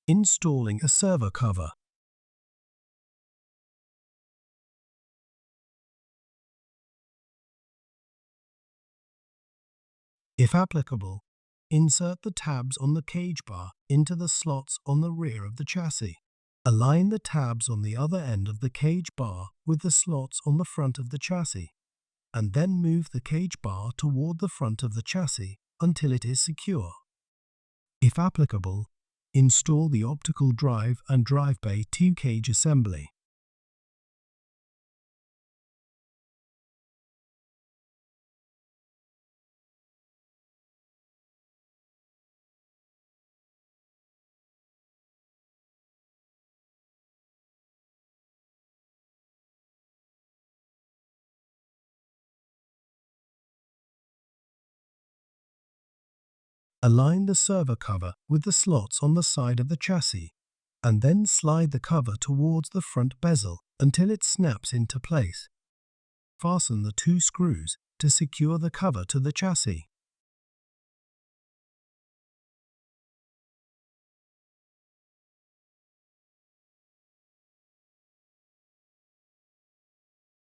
Installing a server cover. If applicable, insert the tabs on the cage bar into the slots on the rear of the chassis. Align the tabs on the other end of the cage bar with the slots on the front of the chassis, and then move the cage bar toward the front of the chassis until it is secure. If applicable, install the optical drive and drive bay two-cage assembly. Align the server cover with the slots on the side of the chassis, and then slide the cover towards the front bezel until it snaps into place. Fasten the two screws to secure the cover to the chassis.